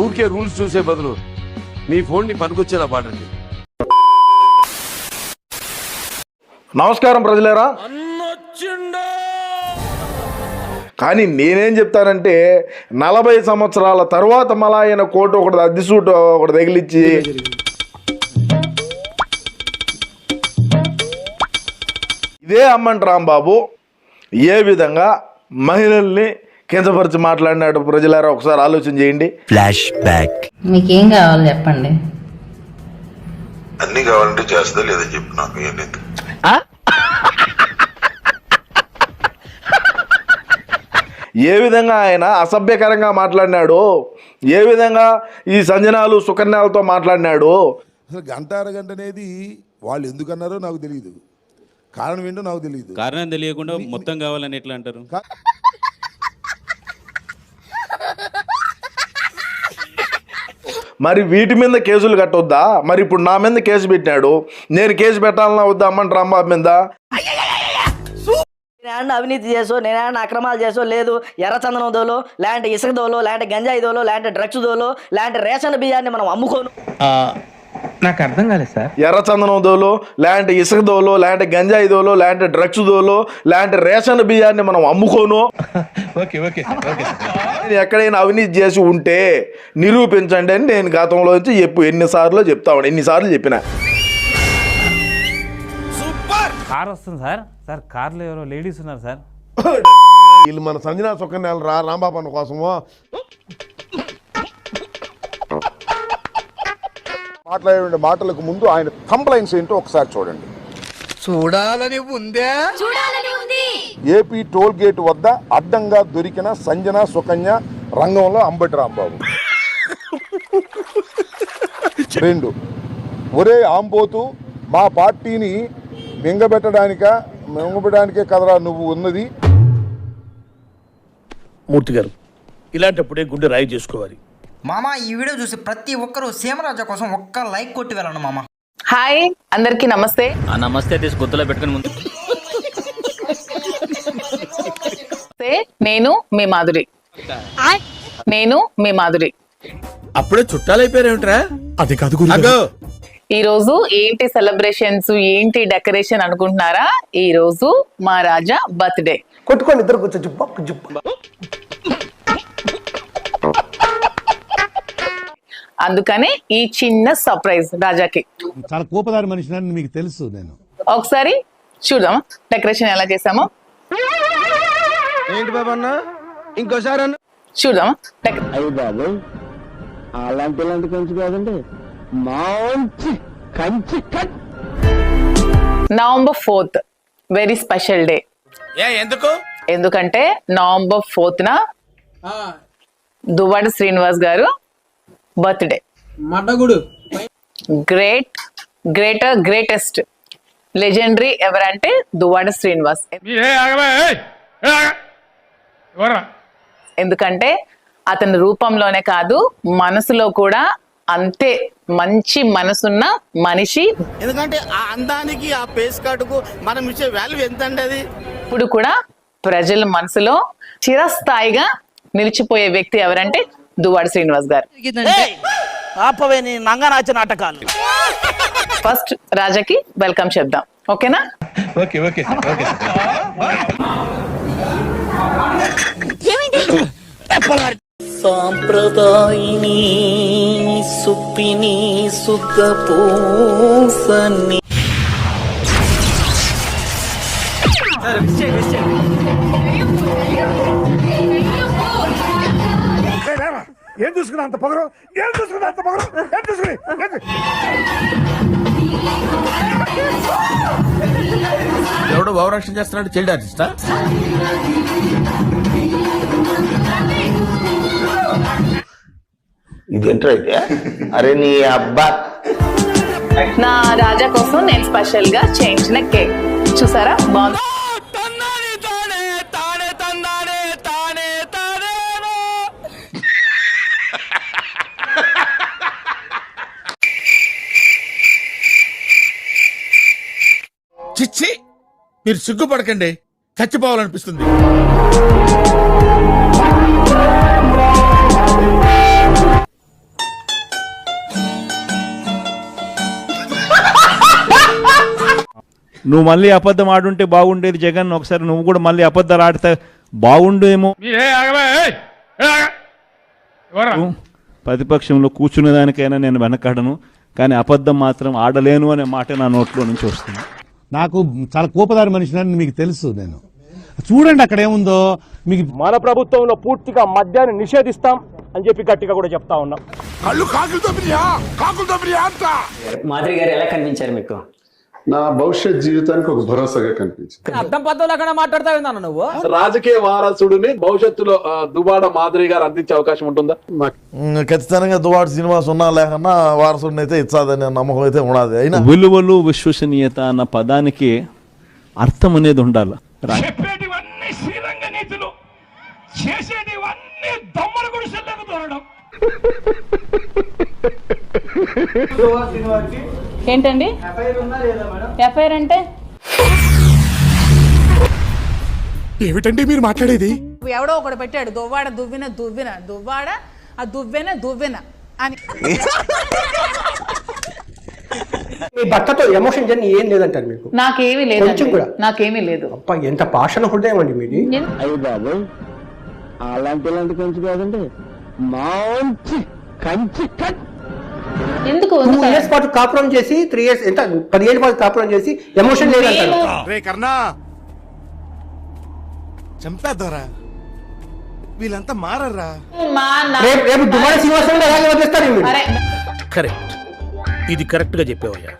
ఊరికే రూల్స్ చూసే బదులు మీ ఫోన్ ని పనికొచ్చేలా పాడండి. నమస్కారం ప్రజలేరా. కానీ నేనేం చెప్తానంటే 40 సంవత్సరాల తర్వాత మళ్ళా ఆయన కోటు ఒకటి అద్దెసూటు ఒకటి తగిలిచ్చి ఇదే అమ్మంట రాంబాబు ఏ విధంగా మహిళల్ని కించపరిచి మాట్లాడినాడు ప్రజలారా ఒకసారి ఆలోచన చేయండి. Flash back. మీకేం కావాలి చెప్పండి. అన్ని కావాలంటే చేస్తుందా లేదా చెప్పు నాకు. ఏంటి ఏ విధంగా ఆయన అసభ్యకరంగా మాట్లాడినాడు, ఏ విధంగా ఈ సంజనాలు సుకన్యాలతో మాట్లాడినాడు. అసలు గంట అరగంట అనేది వాళ్ళు ఎందుకన్నారో నాకు తెలియదు, కారణం ఏంటో నాకు తెలియదు. కారణం తెలియకుండా మొత్తం కావాలని ఎట్లా అంటారు? మరి వీటి మీద కేసులు కట్టొద్దా? మరి ఇప్పుడు నా మీద కేసు పెట్టినాడు, నేను కేసు పెట్టాలన్నా వద్దా అమ్మంట రాంబాబు మీద? నేనేమన్నా అవినీతి చేసో, నేనేమన్నా అక్రమాలు చేసో లేదు. ఎర్రచందనం దోలో, లేదంటే ఇసుక దోలో, లేదంటే గంజాయి దోలో, లేదంటే డ్రగ్స్ దోలో, లేదంటే రేషన్ బియ్యాన్ని మనం అమ్ముకోను. నాకు అర్థం కాలేదు సార్. ఎర్రచందనం దోలో, లేదంటే ఇసుక దోలో, లేదంటే గంజాయి దోలో, లేదంటే డ్రగ్స్ దోలో, లేదంటే రేషన్ బియ్యాన్ని మనం అమ్ముకోను. నేను ఎక్కడైనా అవినీతి చేసి ఉంటే నిరూపించండి అని నేను గతంలో నుంచి ఎన్నిసార్లు చెప్పిన. కార్ వస్తుంది సార్. సార్ కార్లో ఎవరో లేడీస్ ఉన్నారు సార్. వీళ్ళు మన సంజనా సుకన్యాలు రాంబాబు అన్న కోసమో మాట్లాడే మాటలకు ముందు ఆయన కంప్లైంట్స్ ఏంటో ఒకసారి చూడండి. చూడాలని ఉందే. ఏపీ టోల్ గేట్ వద్ద అడ్డంగా దొరికిన సంజనా సుకన్య రంగంలో అంబటి రాంబాబు. 2, ఒరే ఆంబోతు, మా పార్టీని మింగబెట్టడానికే కదరా నువ్వు ఉన్నది. మూర్తి గారు, ఇలాంటప్పుడే గుండె రాయి చేసుకోవాలి. మామ, ఈ వీడియో చూసి ప్రతి ఒక్కరూ సీమరాజా కోసం ఒక్క లైక్ కొట్టి వెళ్ళండి మామ. హాయ్ అందరికి నమస్తే. నమస్తే తీసి గుర్తులో పెట్టుకుని ముందు. నేను మీ మాధురి. అప్పుడే చుట్టాలైపోయారేమిట్రా? అది కాదు. ఈ రోజు ఏంటి సెలబ్రేషన్స్, ఏంటి డెకరేషన్ అనుకుంటున్నారా? ఈ రోజు మా రాజా బర్త్డే. కొట్టుకొని ఇద్దరు కూర్చో జుబ్బ. అందుకని ఈ చిన్న సర్ప్రైజ్ రాజాకి. చాలా కోపదారి మనిషి మీకు తెలుసు. నేను ఒకసారి చూద్దాం డెకరేషన్ ఎలా చేసామో. ఏంటి బాబు అన్న, ఇంకోసారి చూద్దాం. బాబు అలాంటి కంచి కాదండి, మంచి Kanchi. November 4th very special day. ఎందుకంటే నవంబర్ 4th దువ్వాడ శ్రీనివాస్ గారు బర్త్డే. గ్రేటెస్ట్ లెజెండరీ ఎవరంటే దువ్వాడ శ్రీనివాస్. ఎందుకంటే అతని రూపంలోనే కాదు, మనసులో కూడా అంతే మంచి మనసున్న మనిషి. ఎందుకంటే ఆ అందానికి, ఆ పేస్ కార్డుకు మనం ఇచ్చే వాల్యూ ఎంత అండి అది. ఇప్పుడు కూడా ప్రజల మనసులో చిరస్థాయిగా నిలిచిపోయే వ్యక్తి ఎవరంటే దువ్వాడ శ్రీనివాస్ గారు. నంగనాచ నాటకాలు. ఫస్ట్ రాజాకి వెల్కమ్ చెప్దాం, ఓకేనా? సాంప్రదాయిని సుప్పిని సుఖ పూసని. ఏం చూసుకున్నా అంత పొగరు, ఎవడో భావరక్షణ చేస్తున్నాడు, చైల్డ్ ఆర్టిస్టా? ఇదేంటో అయితే. అరే నీ అబ్బా, నా రాజా కోసం నేను స్పెషల్ గా చేయించిన కేక్ చూసారా, బాగుంది. చిచ్చి, మీరు సిగ్గుపడకండి, చచ్చిపోవాలనిపిస్తుంది. నువ్వు మళ్ళీ అబద్ధం ఆడుంటే బాగుండేది జగన్, ఒకసారి నువ్వు కూడా మళ్ళీ అబద్ధాలు ఆడితే బాగుండేమో. ప్రతిపక్షంలో కూర్చునే దానికైనా నేను వెనకాడను, కానీ అబద్ధం మాత్రం ఆడలేను అనే మాట నా నోట్లో నుంచి వస్తుంది. నాకు చాలా కోపదారి మనిషిని మీకు తెలుసు. నేను చూడండి అక్కడ ఏముందో. మీకు మన ప్రభుత్వంలో పూర్తిగా మద్యాన్ని నిషేధిస్తాం అని చెప్పి గట్టిగా కూడా చెప్తా ఉన్నాం. కళ్ళు కాకులతో అంట. మాదిరి గారు ఎలా కనిపించారు మీకు? నా భవిష్యత్ జీవితానికి ఒక భరోసాగా కనిపించింది. అర్థం పద్ధతులు అక్కడ మాట్లాడతావు నువ్వు. రాజకీయ వారసుడిని భవిష్యత్తులో దుబాడ మాదిరి గారు అందించే అవకాశం ఉంటుందా? ఖచ్చితంగా దువాడు శ్రీనివాస్ ఉన్నా లేకన్నా వారసుడిని అయితే ఇచ్చాదనే నమ్మకం అయితే ఉన్నది. అయినా విలువలు విశ్వసనీయత అన్న పదానికి అర్థం అనేది ఉండాలి. చెప్పేటివన్నీ శ్రీరంగ నీతులు, చేసేటివన్నీ దమ్మల గుడిసెల్లకు దూరడం. ఏంటండి ఎఫ్ఐఆర్ అంటే? ఏమిటండి మీరు మాట్లాడేది? ఎవడో ఒకడు పెట్టాడు దువ్వాడ దువ్విన దువ్విన దువ్వాడ ఆ దువ్వెన దువ్వెన అని. మీ భర్తతో ఎమోషన్ జర్నీ ఏం లేదంటారు మీకు? నాకేమీ లేదు, నాకేమీ లేదు. ఎంత పాషణ హృదయం అండి మీది. అయ్యి బాబు అలాంటి కొంచెం కాదండి, మంచి కంచి ఎందుకు పాటు కాపురం చేసి 3 years ఎంత 10 ఏళ్ళ పాటు కాపురం చేసి ఎమోషన్ లేదంటారు. రే కర్ణా, చంపేద్దారా, వీళ్ళంతా మారరా. రేపు దుబాడ శ్రీనివాసం అలాగే వదిలేస్తారు. కరెక్ట్, ఇది కరెక్ట్ గా చెప్పావయ్యా.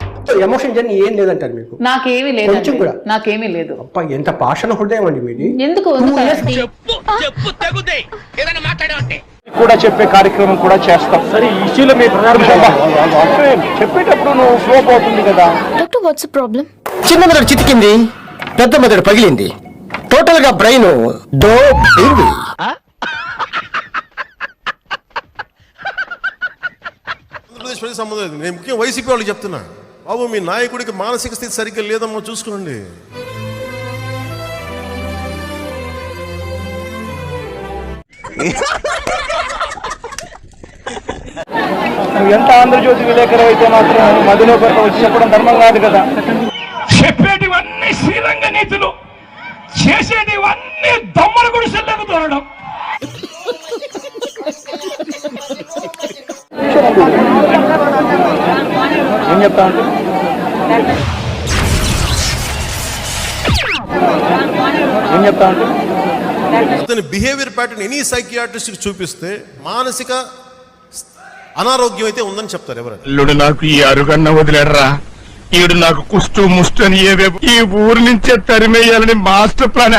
ఎమోషన్ జర్నీ ఏం లేదంటారు మీకు? నాకేమీ లేదు, కొంచెం కూడా నాకేమీ లేదు. ఎంత పాషణ హృదయం అండి మీది. ఎందుకు కూడా చెప్పే కార్యక్రమం కూడా చేస్తాం. సరే ఈ ఇష్యూలో మీ చెప్పేటప్పుడు నువ్వు ఫ్లో అవుతుంది కదా. Doctor what's problem? చిన్న మెదడు చితికింది, పెద్ద మెదడు పగిలింది, టోటల్ గా బ్రెయిన్ సంబంధం లేదు. నేను ముఖ్యంగా వైసీపీ వాళ్ళకి చెప్తున్నా, బాబు మీ నాయకుడికి మానసిక స్థితి సరిగ్గా లేదమ్మా, చూసుకోండి. నువ్వు ఎంత ఆంధ్రజ్యోతి విలేకరు అయితే మాత్రం మధ్యలో వచ్చి చెప్పడం ధర్మం కాదు కదా. చెప్పేటివన్నీ శ్రీరంగ నీతులు, చేసేటివన్నీ దమ్మల గుడిసెల్లకు దూరడం. ఏం చెప్తా అతని బిహేవియర్ ప్యాటర్న్ ఎనీ సైకియాట్రిస్ట్ చూపిస్తే మానసిక అనారోగ్యం అయితే ఉందని చెప్తారు ఎవరైనా. ఇల్లుడు నాకు ఈ అరుగన్న వదిలేడరా, ఈడు నాకు కుష్టు ముష్టు అని ఈ ఊరు నుంచే తరిమేయాలని మాస్టర్ ప్లాన్